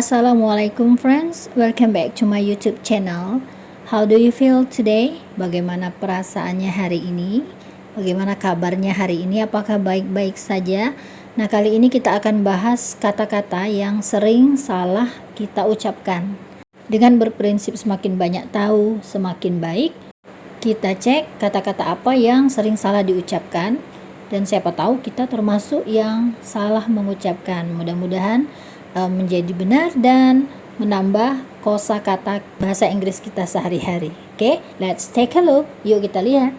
Assalamualaikum friends, welcome back to my YouTube channel. How do you feel today? Bagaimana perasaannya hari ini? Bagaimana kabarnya hari ini? Apakah baik-baik saja? Nah, kali ini kita akan bahas kata-kata yang sering salah kita ucapkan. Dengan berprinsip semakin banyak tahu, semakin baik, kita cek kata-kata apa yang sering salah diucapkan, dan siapa tahu kita termasuk yang salah mengucapkan. Mudah-mudahan menjadi benar dan menambah kosakata bahasa Inggris kita sehari-hari. Oke, let's take a look. Yuk kita lihat.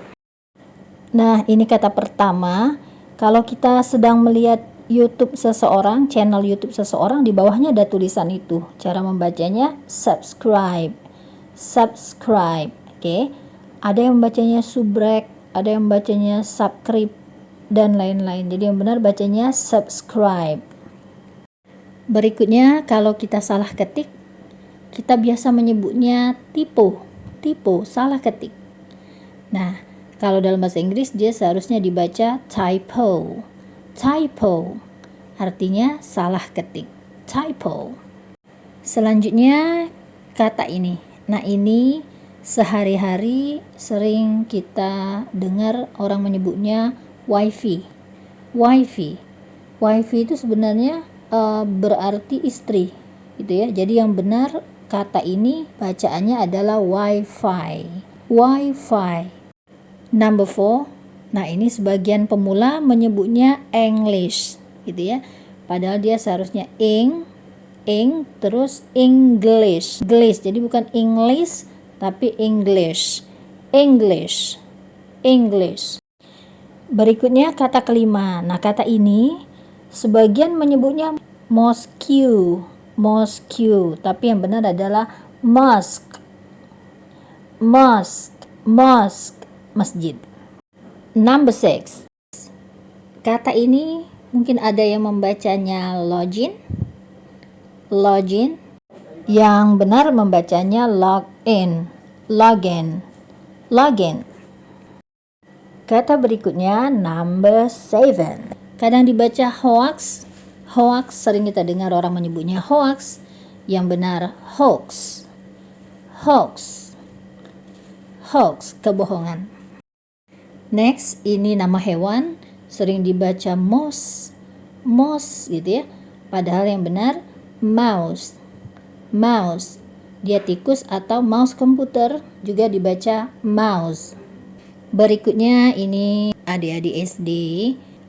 Nah, ini kata pertama. Kalau kita sedang melihat YouTube seseorang, channel YouTube seseorang, di bawahnya ada tulisan itu. Cara membacanya subscribe. Subscribe. Oke. Ada yang membacanya subrek, ada yang membacanya subscribe, dan lain-lain. Jadi yang benar bacanya subscribe. Berikutnya, kalau kita salah ketik, kita biasa menyebutnya typo, salah ketik. Nah, kalau dalam bahasa Inggris dia seharusnya dibaca typo. Artinya salah ketik, typo. Selanjutnya, kata ini. Nah, ini sehari-hari sering kita dengar orang menyebutnya wifi. Wifi itu sebenarnya berarti istri, gitu ya. Jadi yang benar kata ini bacaannya adalah wifi. Number 4. Nah, ini sebagian pemula menyebutnya English, gitu ya. Padahal dia seharusnya terus English. Jadi bukan English tapi English. Berikutnya kata kelima. Nah, kata ini sebagian menyebutnya mosque, tapi yang benar adalah mosque, masjid. Number 6. Kata ini mungkin ada yang membacanya login, yang benar membacanya login. Kata berikutnya number 7. Kadang dibaca hoax, sering kita dengar orang menyebutnya hoax, yang benar hoax, kebohongan. Next, ini nama hewan, sering dibaca mouse, gitu ya. Padahal yang benar mouse. Dia tikus atau mouse komputer, juga dibaca mouse. Berikutnya ini adik-adik SD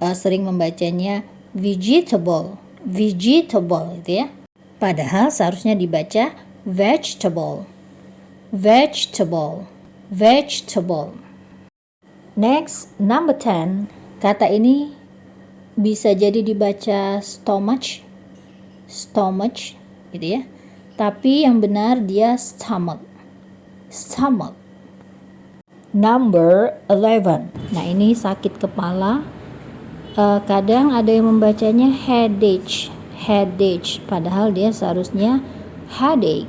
sering membacanya vegetable, gitu ya. Padahal seharusnya dibaca vegetable. Next, number 10. Kata ini bisa jadi dibaca stomach, gitu ya. Tapi yang benar dia stomach. Number 11. Nah, ini sakit kepala. Kadang ada yang membacanya headache, padahal dia seharusnya headache,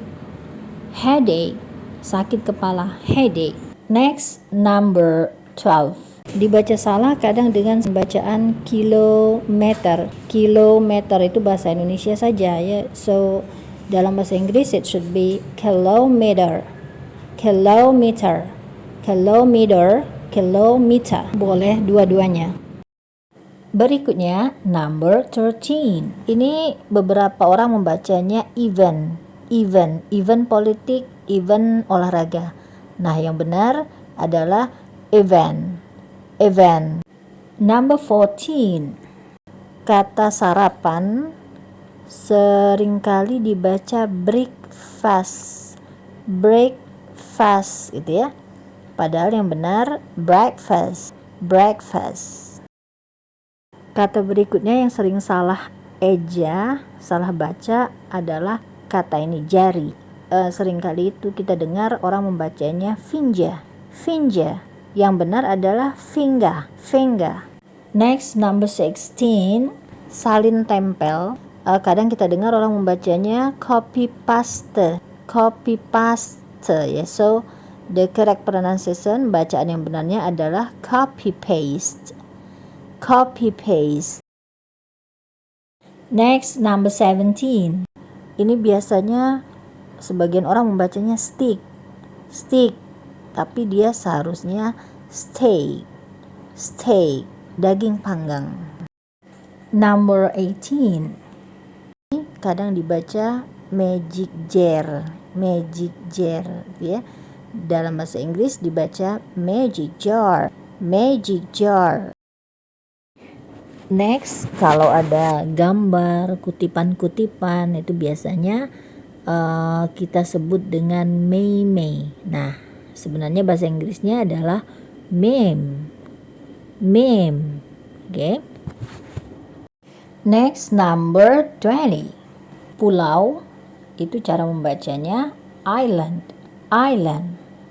sakit kepala, headache. Next, number 12. Dibaca salah kadang dengan bacaan kilometer. Kilometer itu bahasa Indonesia saja ya. So, dalam bahasa Inggris it should be kilometer. Boleh dua-duanya. Berikutnya number 13. Ini beberapa orang membacanya event politik, event olahraga. Nah, yang benar adalah event. Number 14. Kata sarapan seringkali dibaca breakfast, gitu ya. Padahal yang benar breakfast. Kata berikutnya yang sering salah baca adalah kata ini jari. Seringkali itu kita dengar orang membacanya finja. Yang benar adalah finger. Next, number 16. Salin tempel. Kadang kita dengar orang membacanya copy paste ya. So, the correct pronunciation, bacaan yang benarnya adalah copy paste. Next, number 17. Ini biasanya sebagian orang membacanya stick, tapi dia seharusnya steak, daging panggang. Number 18. Kadang dibaca magic jar, ya. Dalam bahasa Inggris dibaca magic jar. Next, kalau ada gambar, kutipan-kutipan itu biasanya kita sebut dengan meme. Nah, sebenarnya bahasa Inggrisnya adalah meme. Okay? Next, number 20. Pulau itu cara membacanya island.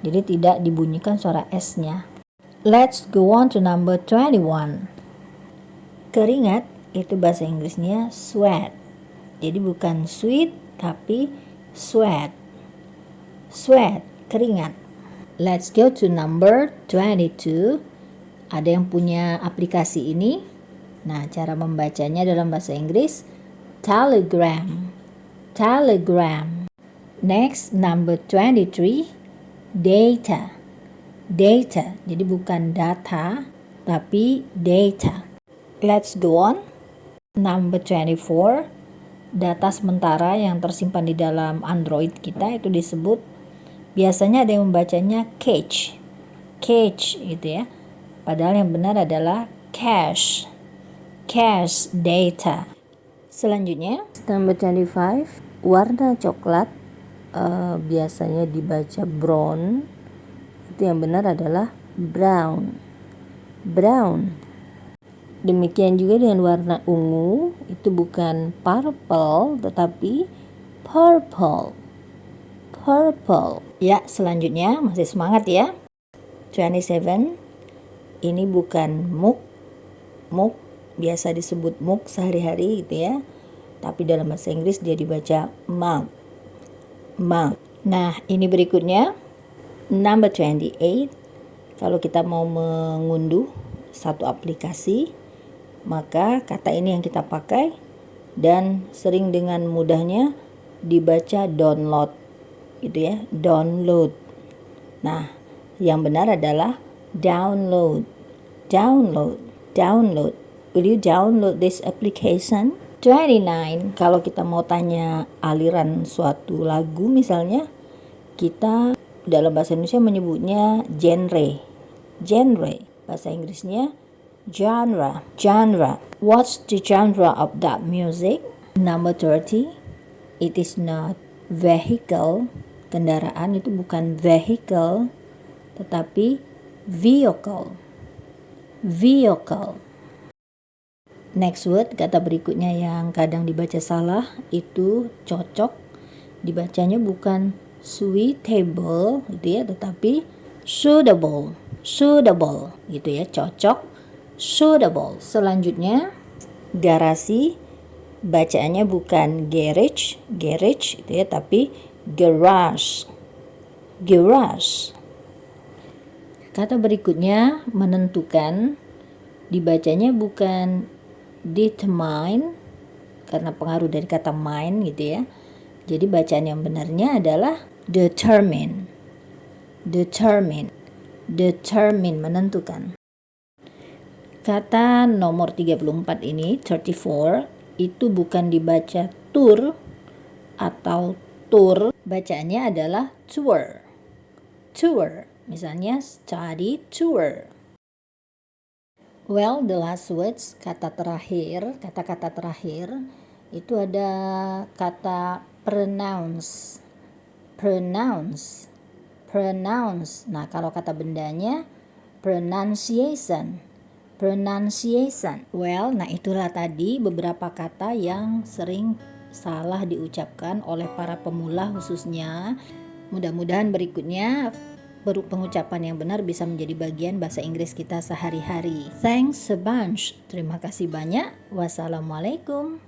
Jadi tidak dibunyikan suara S-nya. Let's go on to number 21. Keringat itu bahasa Inggrisnya sweat. Jadi bukan sweet tapi sweat, keringat. Let's go to number 22. Ada yang punya aplikasi ini? Nah, cara membacanya dalam bahasa Inggris telegram. Next, number 23, data. Jadi bukan data tapi data. Let's go on. Number 24, data sementara yang tersimpan di dalam Android kita itu disebut, biasanya ada yang membacanya cache gitu ya. Padahal yang benar adalah cache data. Selanjutnya, number 25, warna coklat biasanya dibaca brown. Itu yang benar adalah brown. Demikian juga dengan warna ungu, itu bukan purple tetapi purple. Ya, selanjutnya masih semangat ya. 27, ini bukan muk, biasa disebut muk sehari-hari gitu ya. Tapi dalam bahasa Inggris dia dibaca mug. Nah, ini berikutnya number 28. Kalau kita mau mengunduh satu aplikasi, maka kata ini yang kita pakai dan sering dengan mudahnya dibaca download gitu ya, download. Nah, yang benar adalah download. Will you download this application? 29, kalau kita mau tanya aliran suatu lagu misalnya, kita dalam bahasa Indonesia menyebutnya genre. Bahasa Inggrisnya genre. What's the genre of that music? Number 30, it is not vehicle. Kendaraan itu bukan vehicle tetapi vehicle. Next word, kata berikutnya yang kadang dibaca salah itu cocok. Dibacanya bukan suitable gitu ya, tetapi suitable gitu ya, cocok, suitable. Selanjutnya, garasi, bacaannya bukan garage gitu ya, tapi garage. Kata berikutnya menentukan, dibacanya bukan determine karena pengaruh dari kata mind gitu ya. Jadi bacaan yang benarnya adalah determine, menentukan. Kata nomor 34 ini, 34, itu bukan dibaca tour atau tour, bacaannya adalah tour. Misalnya study tour. Well, the last words, kata-kata terakhir itu ada kata pronounce. Nah, kalau kata bendanya pronunciation. Well, nah itulah tadi beberapa kata yang sering salah diucapkan oleh para pemula khususnya. Mudah-mudahan berikutnya pengucapan yang benar bisa menjadi bagian bahasa Inggris kita sehari-hari. Thanks a bunch. Terima kasih banyak. Wassalamualaikum.